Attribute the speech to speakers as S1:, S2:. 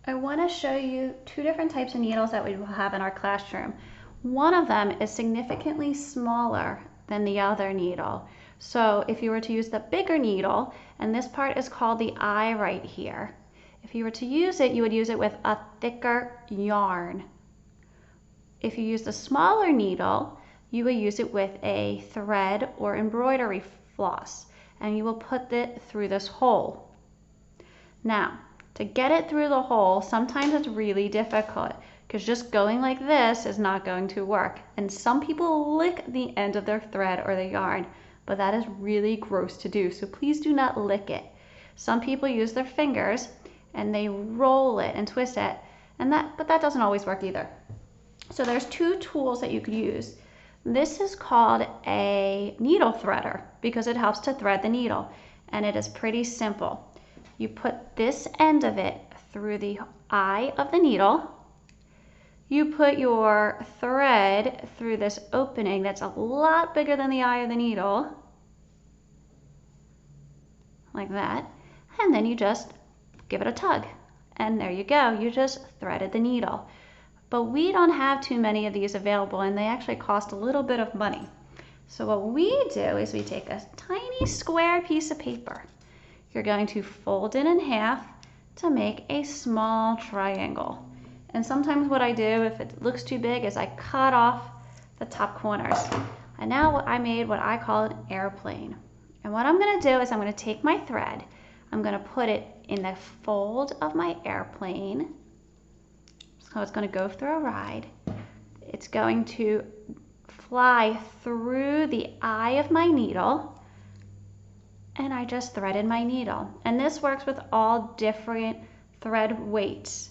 S1: I want to show you two different types of needles that we will have in our classroom. One of them is significantly smaller than the other needle. So if you were to use the bigger needle, and this part is called the eye right here, if you were to use it, you would use it with a thicker yarn. If you use the smaller needle, you will use it with a thread or embroidery floss, and you will put it through this hole. Now, to get it through the hole, sometimes it's really difficult because just going like this is not going to work. And some people lick the end of their thread or the yarn, but that is really gross to do. So please do not lick it. Some people use their fingers and they roll it and twist it, but that doesn't always work either. So there's two tools that you could use. This is called a needle threader because it helps to thread the needle, and it is pretty simple. You put this end of it through the eye of the needle. You put your thread through this opening that's a lot bigger than the eye of the needle, like that, and then you just give it a tug. And there you go, you just threaded the needle. But we don't have too many of these available, and they actually cost a little bit of money. So what we do is we take a tiny square piece of paper. You're going to fold it in half to make a small triangle. And sometimes what I do, if it looks too big, is I cut off the top corners. And now I made what I call an airplane. And what I'm going to do is I'm going to take my thread, I'm going to put it in the fold of my airplane. So it's going to go through a ride. It's going to fly through the eye of my needle, and I just threaded my needle. And this works with all different thread weights.